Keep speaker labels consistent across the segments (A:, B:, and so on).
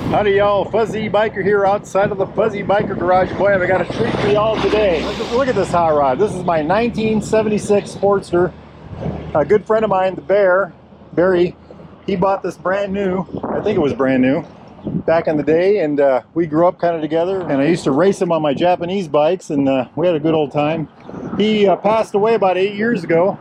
A: Howdy y'all, Fuzzy Biker here outside of the Fuzzy Biker Garage. Boy, have I got a treat for y'all today. Look at this hot rod. This is my 1976 Sportster. A good friend of mine, the Barry, he bought this brand new, I think it was brand new, back in the day, and we grew up kind of together, and I used to race him on my Japanese bikes, and we had a good old time. He passed away about 8 years ago,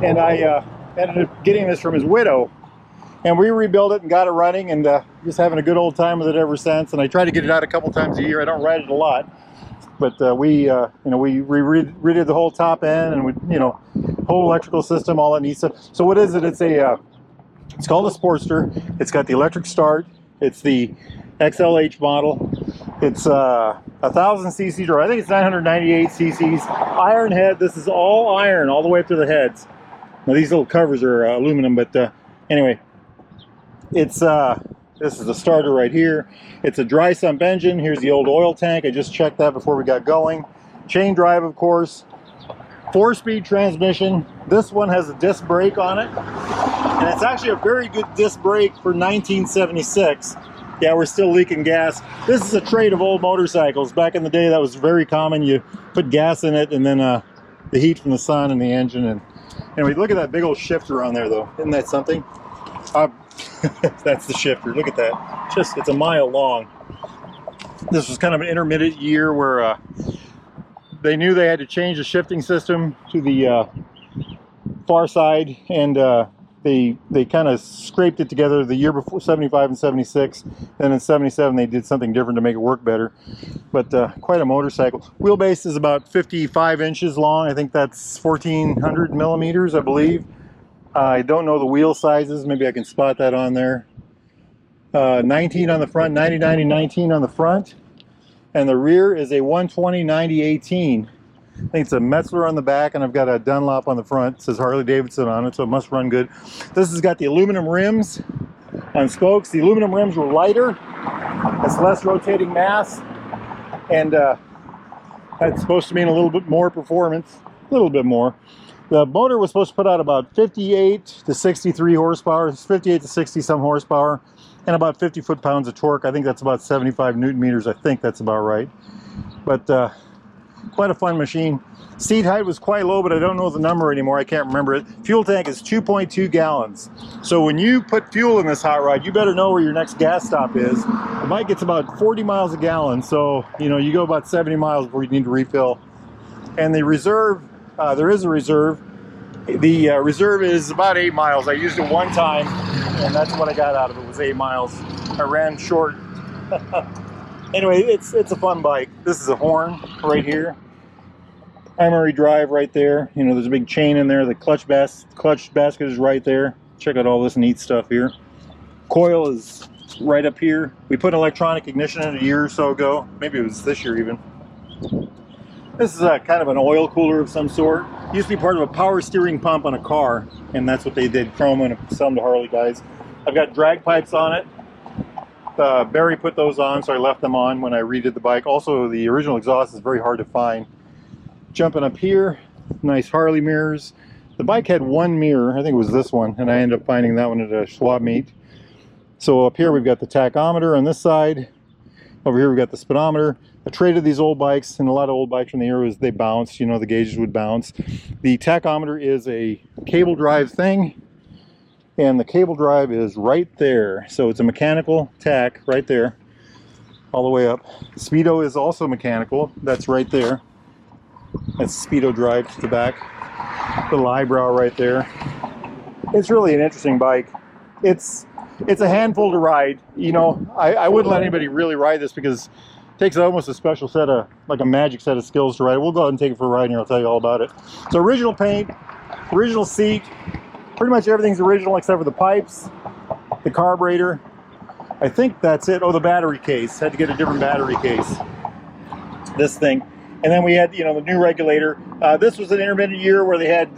A: and I ended up getting this from his widow. And we rebuilt it and got it running, and just having a good old time with it ever since. And I try to get it out a couple times a year. I don't ride it a lot, but we redid the whole top end, and whole electrical system, all that neat stuff. So what is it? It's called a Sportster. It's got the electric start. It's the XLH model. It's 1,000 cc's, or I think it's 998 cc's. Ironhead. This is all iron, all the way up to the heads. Now these little covers are aluminum, but anyway. It's this is the starter right here. It's a dry sump engine. Here's the old oil tank. I just checked that before we got going. Chain drive, of course. 4-speed transmission. This one has a disc brake on it, and it's actually a very good disc brake for 1976. Yeah, we're still leaking gas. This is a trait of old motorcycles. Back in the day, that was very common. You put gas in it, and then the heat from the sun and the engine. And anyway, look at that big old shifter on there, though. Isn't that something? That's the shifter. Look at that. It's a mile long. This was kind of an intermittent year where they knew they had to change the shifting system to the far side, and they kind of scraped it together the year before, 75 and 76. Then in 77 they did something different to make it work better. But quite a motorcycle. Wheelbase is about 55 inches long. I think that's 1,400 millimeters, I believe. I don't know the wheel sizes. Maybe I can spot that on there. 19 on the front, 90 19 on the front. And the rear is a 120 90 18. I think it's a Metzler on the back, and I've got a Dunlop on the front. It says Harley-Davidson on it, so it must run good. This has got the aluminum rims on spokes. The aluminum rims were lighter. It's less rotating mass. And that's supposed to mean a little bit more performance. A little bit more. The motor was supposed to put out about 58 to 63 horsepower, 58 to 60 some horsepower, and about 50 foot-pounds of torque. I think that's about 75 newton meters. I think that's about right. But quite a fun machine. Seat height was quite low, but I don't know the number anymore. I can't remember it. Fuel tank is 2.2 gallons. So when you put fuel in this hot rod, you better know where your next gas stop is. The bike gets about 40 miles a gallon, so you go about 70 miles before you need to refill. And the reserve, there is a reserve. The reserve is about 8 miles. I used it one time, and that's what I got out of it, was 8 miles. I ran short. Anyway, it's a fun bike. This is a horn right here. Primary drive right there. There's a big chain in there. The clutch basket is right there. Check out all this neat stuff here. Coil is right up here. We put electronic ignition in a year or so ago. Maybe it was this year even. This is kind of an oil cooler of some sort. It used to be part of a power steering pump on a car, and that's what they did, chrome and sell them to Harley guys. I've got drag pipes on it. Barry put those on, so I left them on when I redid the bike. Also, the original exhaust is very hard to find. Jumping up here, nice Harley mirrors. The bike had one mirror, I think it was this one, and I ended up finding that one at a swap meet. So up here we've got the tachometer on this side. Over here we've got the speedometer. I traded these old bikes, and a lot of old bikes from the era, they bounced, the gauges would bounce. The tachometer is a cable drive thing, and the cable drive is right there. So it's a mechanical tach right there, all the way up. The speedo is also mechanical. That's right there. That's speedo drive to the back. Little eyebrow right there. It's really an interesting bike. It's a handful to ride. I wouldn't let anybody really ride this because it takes almost a special set of, like a magic set of skills to ride. We'll go out and take it for a ride, and I'll tell you all about it. So original paint, original seat, pretty much everything's original except for the pipes, the carburetor. I think that's it. Oh, the battery case. Had to get a different battery case. This thing. And then we had, the new regulator. This was an intermittent year where they had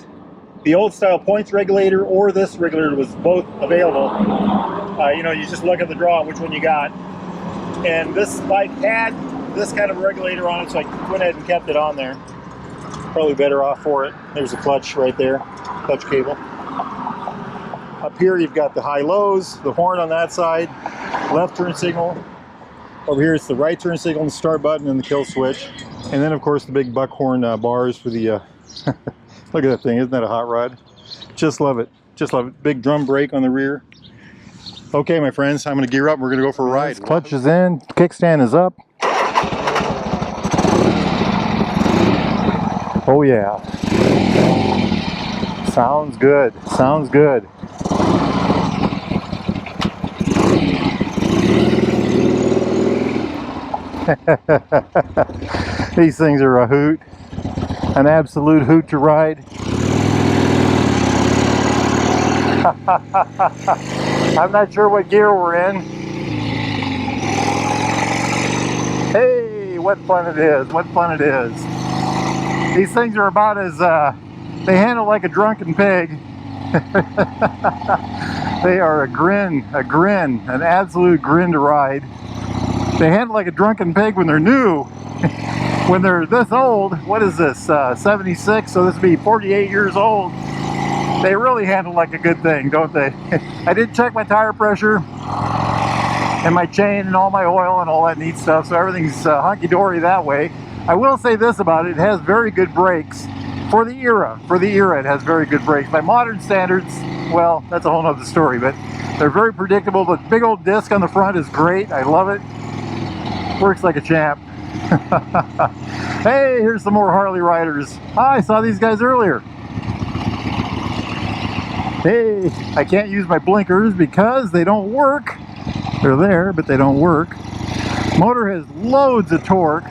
A: the old style points regulator or this regulator, was both available. You just look at the draw which one you got. And this bike had this kind of regulator on it, so I went ahead and kept it on there. Probably better off for it. There's a clutch right there, clutch cable. Up here you've got the high-lows, the horn on that side, left turn signal. Over here it's the right turn signal, the start button, and the kill switch. And then of course the big buckhorn bars for the, look at that thing, isn't that a hot rod? Just love it, just love it. Big drum brake on the rear. Okay, my friends, I'm gonna gear up, we're gonna go for a ride. Clutch is in, kickstand is up. Oh yeah. Sounds good, sounds good. These things are a hoot, an absolute hoot to ride. I'm not sure what gear we're in. Hey, what fun it is, what fun it is. These things are about as, they handle like a drunken pig. They are a grin, an absolute grin to ride. They handle like a drunken pig when they're new. When they're this old, what is this, 76, so this would be 48 years old. They really handle like a good thing, don't they? I did check my tire pressure and my chain and all my oil and all that neat stuff, so everything's hunky-dory that way. I will say this about it, it has very good brakes. For the era it has very good brakes. By modern standards, well, that's a whole nother story, but they're very predictable. The big old disc on the front is great, I love it. Works like a champ. Hey, here's some more Harley riders. I saw these guys earlier. Hey, I can't use my blinkers because they don't work. They're there, but they don't work. Motor has loads of torque.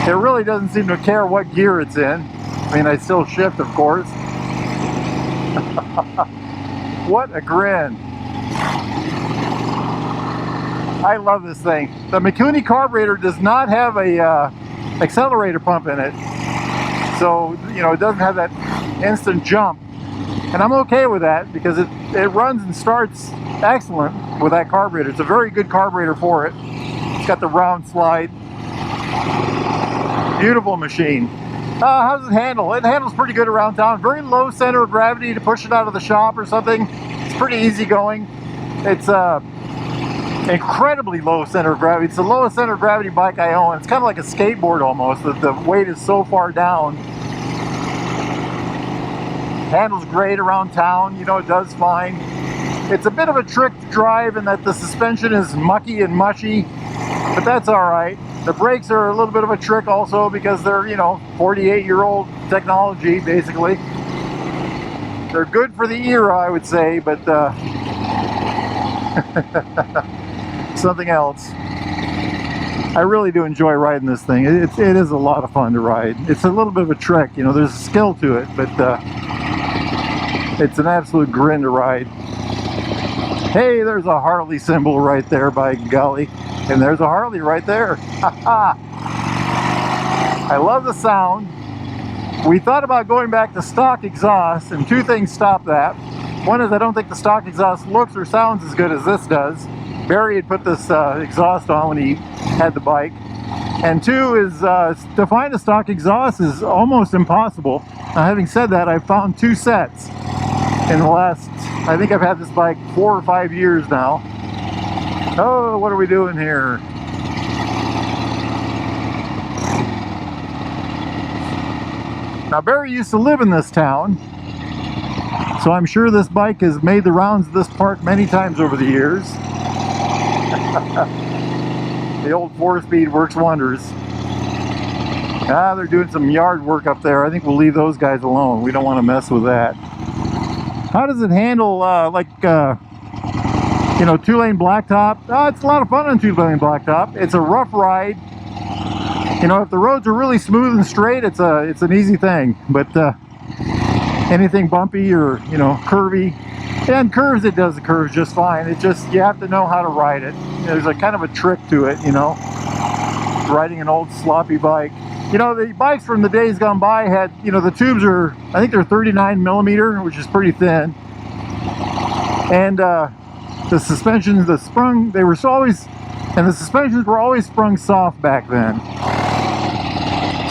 A: It really doesn't seem to care what gear it's in. I mean, I still shift, of course. What a grin. I love this thing. The Mikuni carburetor does not have a accelerator pump in it. So, you know, it doesn't have that instant jump. And I'm okay with that because it runs and starts excellent with that carburetor. It's a very good carburetor for it. It's got the round slide. Beautiful machine. How does it handle? It handles pretty good around town. Very low center of gravity to push it out of the shop or something. It's pretty easy going. It's incredibly low center of gravity. It's the lowest center of gravity bike I own. It's kind of like a skateboard almost. The weight is so far down. Handles great around town. You know, it does fine. It's a bit of a trick to drive in that the suspension is mucky and mushy, but that's all right. The brakes are a little bit of a trick also because they're, you know, 48-year-old technology, basically. They're good for the era, I would say, but something else. I really do enjoy riding this thing. It is a lot of fun to ride. It's a little bit of a trick, you know, there's a skill to it, but it's an absolute grin to ride. Hey, there's a Harley symbol right there, by golly. And there's a Harley right there. I love the sound. We thought about going back to stock exhaust, and two things stop that. One is I don't think the stock exhaust looks or sounds as good as this does. Barry had put this exhaust on when he had the bike. And two is to find a stock exhaust is almost impossible. Now, having said that, I've found two sets in the last, I think I've had this bike 4 or 5 years now. Oh, what are we doing here? Now, Barry used to live in this town, so I'm sure this bike has made the rounds of this park many times over the years. The old 4-speed works wonders. Ah, they're doing some yard work up there. I think we'll leave those guys alone. We don't want to mess with that. How does it handle, you know, 2-lane blacktop? Oh, it's a lot of fun on 2-lane blacktop. It's a rough ride. You know, if the roads are really smooth and straight, it's an easy thing. But anything bumpy or, you know, curvy, and curves, it does the curves just fine. It just, you have to know how to ride it. There's a kind of a trick to it, you know, riding an old sloppy bike. You know, the bikes from the days gone by had, you know, the tubes are, I think they're 39 millimeter, which is pretty thin. And the suspensions, the sprung, they were always, and the suspensions were always sprung soft back then.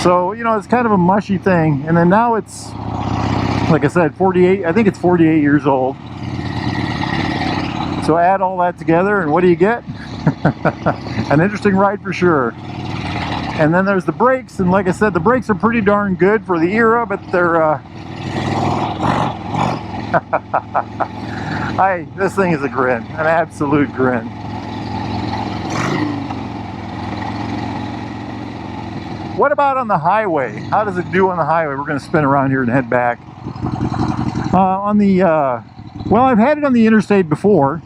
A: So, you know, it's kind of a mushy thing. And then now it's, like I said, 48, I think it's 48 years old. So add all that together and what do you get? An interesting ride for sure. And then there's the brakes, and like I said, the brakes are pretty darn good for the era, but they're this thing is a grin, an absolute grin. What about on the highway? How does it do on the highway? We're going to spin around here and head back. Well, I've had it on the interstate before,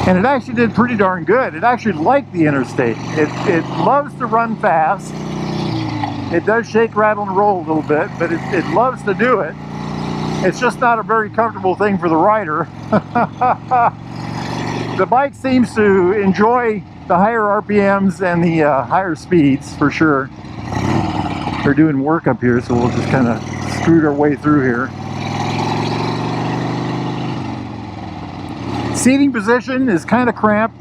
A: and it actually did pretty darn good. It actually liked the interstate. It loves to run fast. It does shake, rattle, and roll a little bit, but it loves to do it. It's just not a very comfortable thing for the rider. The bike seems to enjoy the higher RPMs and the higher speeds for sure. They're doing work up here, so we'll just kind of scoot our way through here. Seating position is kind of cramped.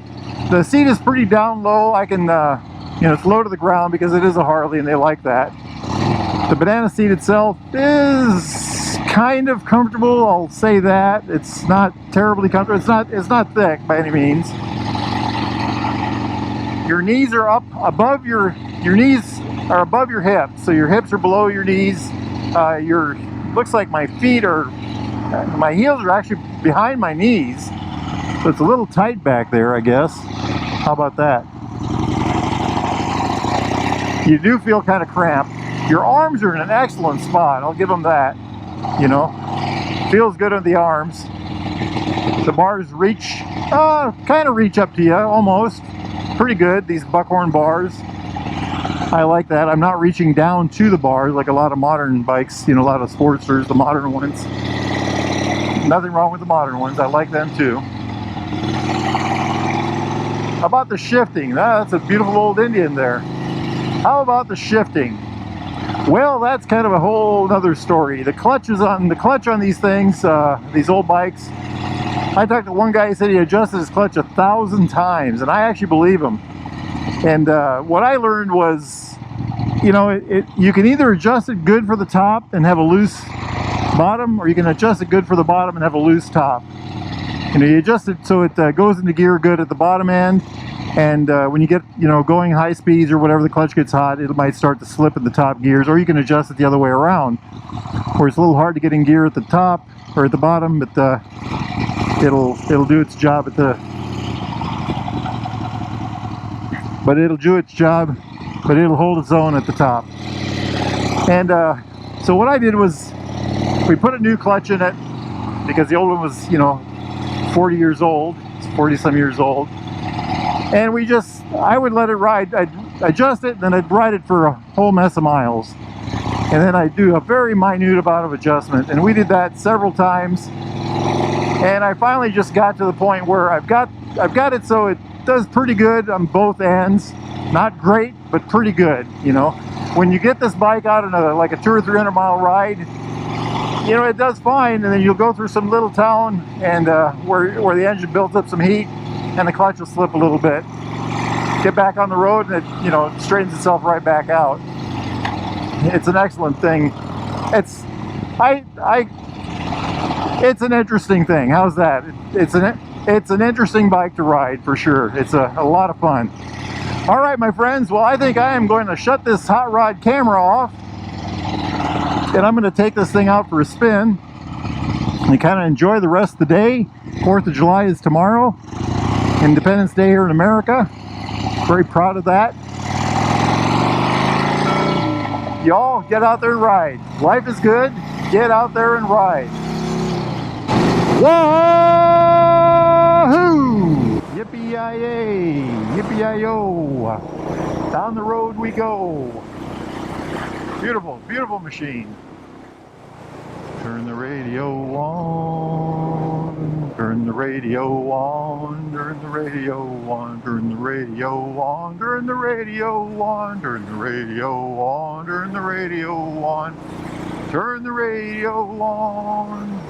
A: The seat is pretty down low. I can, it's low to the ground because it is a Harley and they like that. The banana seat itself is kind of comfortable, I'll say that. It's not terribly comfortable. It's not thick by any means. Your knees are up above your knees are above your hips, so your hips are below your knees. Looks like my heels are actually behind my knees, so it's a little tight back there, I guess. How about that? You do feel kind of cramped. Your arms are in an excellent spot, I'll give them that. Feels good on the arms. The bars kind of reach up to you, almost. Pretty good, these buckhorn bars. I like that. I'm not reaching down to the bars like a lot of modern bikes, a lot of Sportsters, the modern ones. Nothing wrong with the modern ones, I like them too. How about the shifting? That's a beautiful old Indian there. How about the shifting? Well, that's kind of a whole other story. The clutch on these things, these old bikes. I talked to one guy, he said he adjusted his clutch 1,000 times, and I actually believe him. And what I learned was, you can either adjust it good for the top and have a loose bottom, or you can adjust it good for the bottom and have a loose top. You adjust it so it goes into gear good at the bottom end, and when you get going high speeds or whatever, the clutch gets hot, it might start to slip in the top gears, or you can adjust it the other way around, where it's a little hard to get in gear at the top or at the bottom, but it'll do its job at the but it'll hold its own at the top. And so what I did was we put a new clutch in it because the old one was 40 years old. It's 40 some years old. And I would let it ride. I'd adjust it, and then I'd ride it for a whole mess of miles. And then I'd do a very minute amount of adjustment. And we did that several times. And I finally just got to the point where I've got it so it does pretty good on both ends. Not great, but pretty good, When you get this bike out on like a 200 or 300 mile ride, it does fine, and then you'll go through some little town and where the engine builds up some heat, and the clutch will slip a little bit. Get back on the road, and it straightens itself right back out. It's an excellent thing. It's an interesting thing. How's that? It's an interesting bike to ride for sure. It's a lot of fun. All right, my friends. Well, I think I am going to shut this hot rod camera off, and I'm going to take this thing out for a spin and kind of enjoy the rest of the day. 4th of July is tomorrow. Independence Day here in America. Very proud of that. Y'all get out there and ride. Life is good. Get out there and ride. Wahoo! Yippee-yi-yay! Yippee-yi-yo! Down the road we go. Beautiful, beautiful machine. Turn the radio on. Turn the radio on. Turn the radio on. Turn the radio on. Turn the radio on. Turn the radio on. Turn the radio on. Turn the radio on.